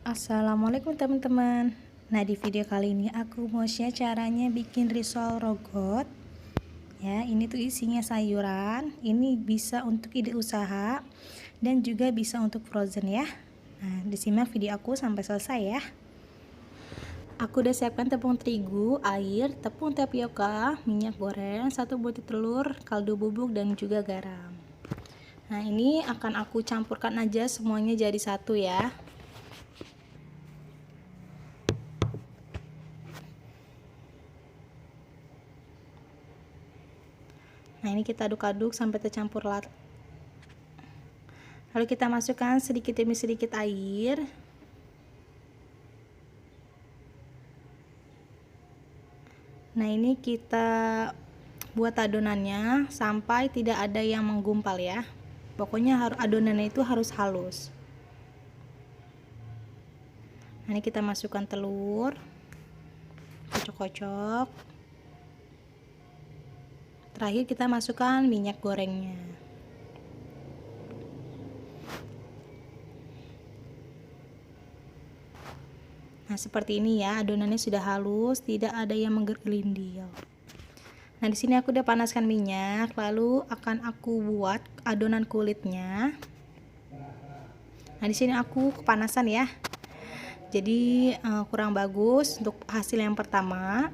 Assalamualaikum teman-teman. Nah, di video kali ini aku mau share caranya bikin risol rogot. Ya, ini tuh isinya sayuran. Ini bisa untuk ide usaha dan juga bisa untuk frozen ya. Nah, disimak video aku sampai selesai ya. Aku udah siapkan tepung terigu, air, tepung tapioka, minyak goreng, 1 butir telur, kaldu bubuk dan juga garam. Nah, ini akan aku campurkan aja semuanya jadi satu ya. Nah, ini kita aduk-aduk sampai tercampur rata. Lalu kita masukkan sedikit demi sedikit air. Nah, ini kita buat adonannya sampai tidak ada yang menggumpal ya. Pokoknya adonannya itu harus halus. Nah, ini kita masukkan telur, kocok-kocok. Terakhir kita masukkan minyak gorengnya. Nah, seperti ini ya, adonannya sudah halus, tidak ada yang menggergelindil. Nah, di sini aku udah panaskan minyak, lalu akan aku buat adonan kulitnya. Nah, di sini aku kepanasan ya. Jadi kurang bagus untuk hasil yang pertama.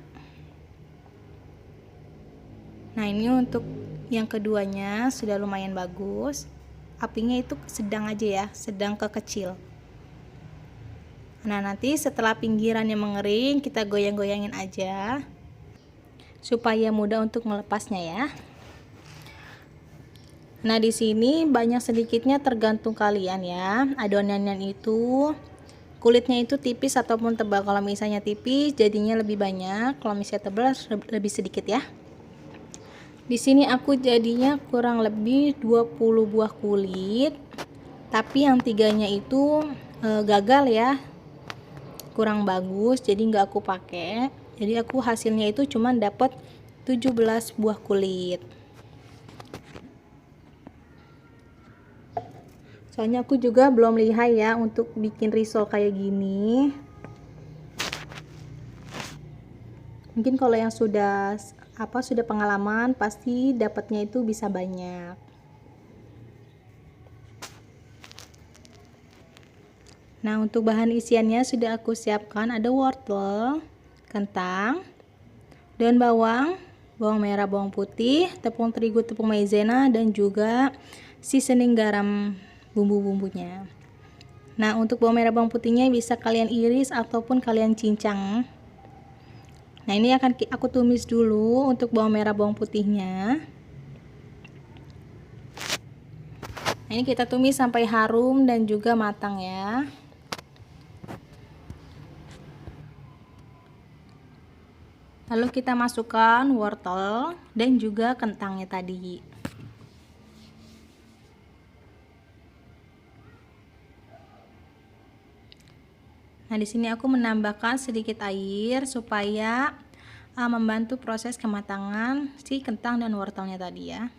Nah, ini untuk yang keduanya sudah lumayan bagus. Apinya itu sedang aja ya, sedang ke kecil. Nah, nanti setelah pinggirannya mengering, kita goyang-goyangin aja supaya mudah untuk melepasnya ya. Nah, di sini banyak sedikitnya tergantung kalian ya. Adonannya itu kulitnya itu tipis ataupun tebal. Kalau misalnya tipis jadinya lebih banyak, kalau misalnya tebal lebih sedikit ya. Di sini aku jadinya kurang lebih 20 buah kulit. Tapi yang tiganya itu gagal ya. Kurang bagus, jadi nggak aku pakai. Jadi aku hasilnya itu cuma dapat 17 buah kulit. Soalnya aku juga belum lihai ya untuk bikin risol kayak gini. Mungkin kalau yang sudah pengalaman pasti dapatnya itu bisa banyak. Nah, untuk bahan isiannya sudah aku siapkan, ada wortel, kentang, daun bawang, bawang merah, bawang putih, tepung terigu, tepung maizena, dan juga seasoning garam bumbu-bumbunya. Nah, untuk bawang merah, bawang putihnya bisa kalian iris ataupun kalian cincang. Nah, ini akan aku tumis dulu untuk bawang merah, bawang putihnya. Nah, ini kita tumis sampai harum dan juga matang ya. Lalu kita masukkan wortel dan juga kentangnya tadi. Nah, di sini aku menambahkan sedikit air supaya membantu proses kematangan si kentang dan wortelnya tadi ya.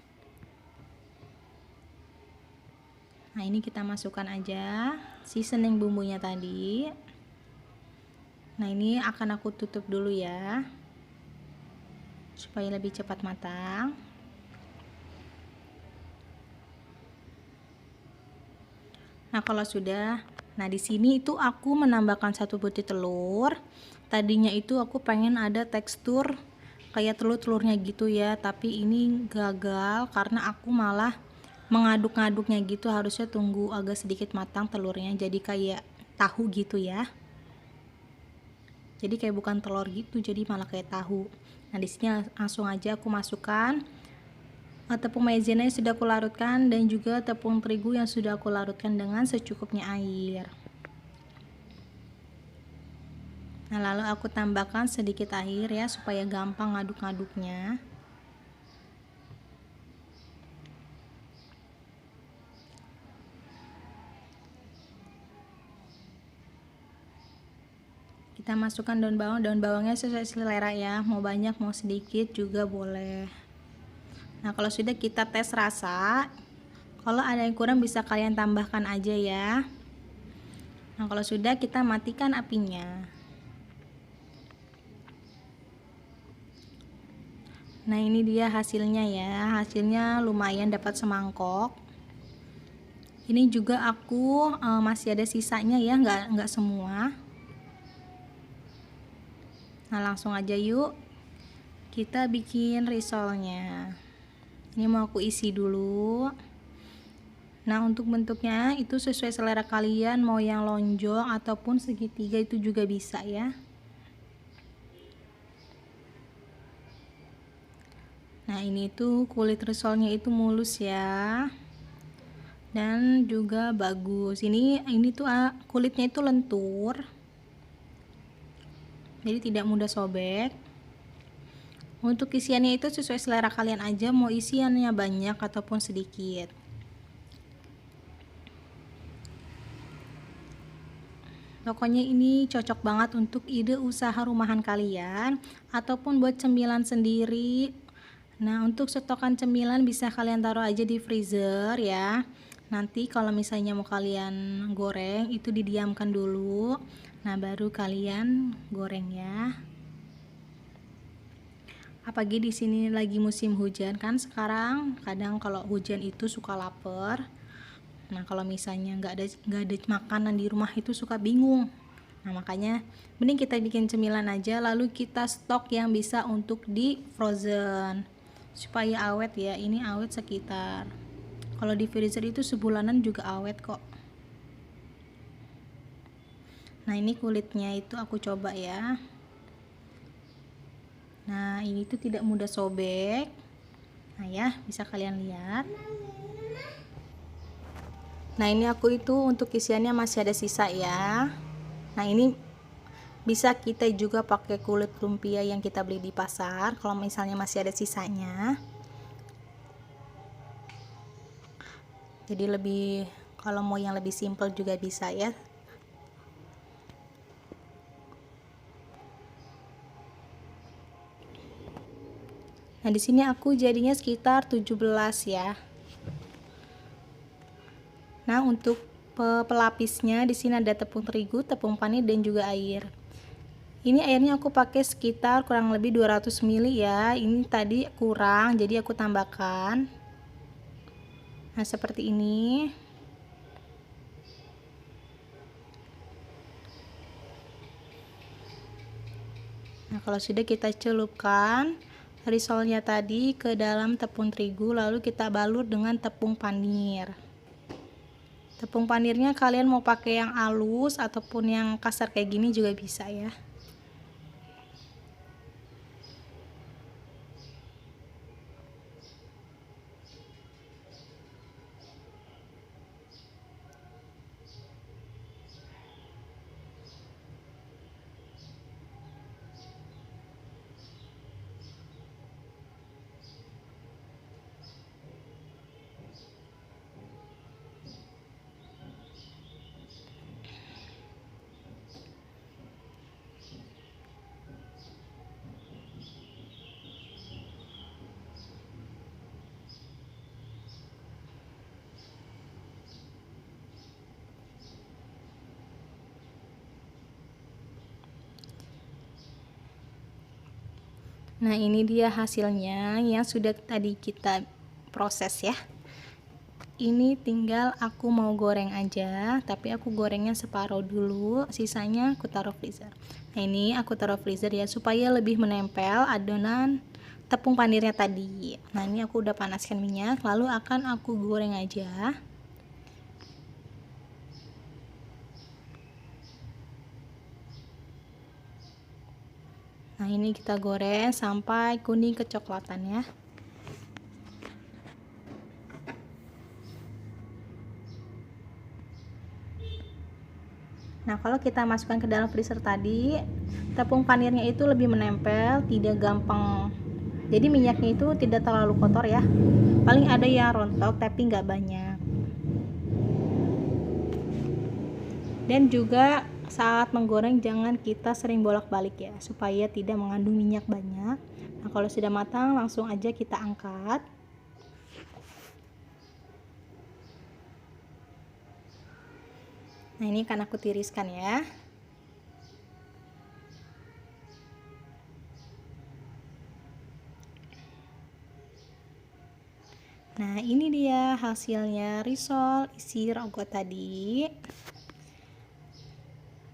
Nah, ini kita masukkan aja seasoning bumbunya tadi. Nah, ini akan aku tutup dulu ya, supaya lebih cepat matang. Nah, kalau sudah, nah di sini itu aku menambahkan 1 butir telur. Tadinya itu aku pengen ada tekstur kayak telur-telurnya gitu ya, tapi ini gagal karena aku malah mengaduk-ngaduknya gitu. Harusnya tunggu agak sedikit matang telurnya, jadi kayak tahu gitu ya. Jadi kayak bukan telur gitu, jadi malah kayak tahu. Nah, di sini langsung aja aku masukkan tepung maizena yang sudah aku larutkan dan juga tepung terigu yang sudah aku larutkan dengan secukupnya air. Nah, lalu aku tambahkan sedikit air ya supaya gampang ngaduk-ngaduknya. Kita masukkan daun bawangnya sesuai selera ya, mau banyak mau sedikit juga boleh. Nah, kalau sudah kita tes rasa, kalau ada yang kurang bisa kalian tambahkan aja ya. Nah, kalau sudah, kita matikan apinya. Nah, ini dia hasilnya ya. Hasilnya lumayan dapat semangkok. Ini juga aku masih ada sisanya ya, nggak semua. Nah, langsung aja yuk kita bikin risolnya. Ini mau aku isi dulu. Nah, untuk bentuknya itu sesuai selera kalian, mau yang lonjong ataupun segitiga itu juga bisa ya. Nah, ini tuh kulit risolnya itu mulus ya, dan juga bagus. Ini tuh kulitnya itu lentur, jadi tidak mudah sobek. Untuk isiannya itu sesuai selera kalian aja, mau isiannya banyak ataupun sedikit. Pokoknya ini cocok banget untuk ide usaha rumahan kalian ataupun buat cemilan sendiri. Nah, untuk stokan cemilan bisa kalian taruh aja di freezer ya. Nanti kalau misalnya mau kalian goreng itu didiamkan dulu. Nah, baru kalian goreng ya. Apalagi di sini lagi musim hujan kan sekarang, kadang kalau hujan itu suka lapar. Nah, kalau misalnya nggak ada makanan di rumah itu suka bingung. Nah, makanya mending kita bikin cemilan aja, lalu kita stok yang bisa untuk di frozen supaya awet ya. Ini awet sekitar, kalau di freezer itu sebulanan juga awet kok. Nah, ini kulitnya itu aku coba ya. Nah, ini tuh tidak mudah sobek. Nah ya, bisa kalian lihat. Nah, ini aku itu untuk isiannya masih ada sisa ya. Nah, ini bisa kita juga pakai kulit lumpia yang kita beli di pasar kalau misalnya masih ada sisanya. Jadi lebih, kalau mau yang lebih simple juga bisa ya. Nah, di sini aku jadinya sekitar 17 ya. Nah, untuk pelapisnya di sini ada tepung terigu, tepung panir dan juga air. Ini airnya aku pakai sekitar kurang lebih 200 ml ya. Ini tadi kurang, jadi aku tambahkan. Nah, seperti ini. Nah, kalau sudah, kita celupkan risolnya tadi ke dalam tepung terigu, lalu kita balut dengan tepung panir. Tepung panirnya kalian mau pakai yang halus ataupun yang kasar kayak gini juga bisa ya. Nah, ini dia hasilnya yang sudah tadi kita proses ya. Ini tinggal aku mau goreng aja, tapi aku gorengnya separuh dulu, sisanya aku taruh freezer. Nah, ini aku taruh freezer ya supaya lebih menempel adonan tepung panirnya tadi. Nah, ini aku udah panaskan minyak, lalu akan aku goreng aja. Nah, ini kita goreng sampai kuning kecoklatan ya. Nah, kalau kita masukkan ke dalam freezer tadi, tepung panirnya itu lebih menempel, tidak gampang. Jadi minyaknya itu tidak terlalu kotor ya. Paling ada yang rontok tapi nggak banyak. Dan juga saat menggoreng jangan kita sering bolak-balik ya, supaya tidak mengandung minyak banyak. Nah, kalau sudah matang langsung aja kita angkat. Nah, ini akan aku tiriskan ya. Nah, ini dia hasilnya risol isi rogot tadi.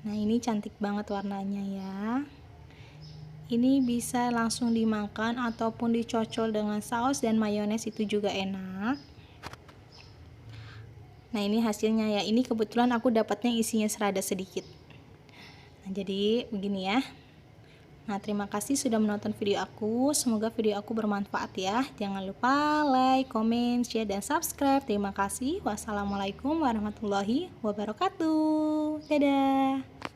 Nah, ini cantik banget warnanya ya. Ini bisa langsung dimakan ataupun dicocol dengan saus dan mayones, itu juga enak. Nah, ini hasilnya ya. Ini kebetulan aku dapatnya isinya serada sedikit. Nah, jadi begini ya. Nah, terima kasih sudah menonton video aku. Semoga video aku bermanfaat ya. Jangan lupa like, comment, share, dan subscribe. Terima kasih. Wassalamualaikum warahmatullahi wabarakatuh. Dadah.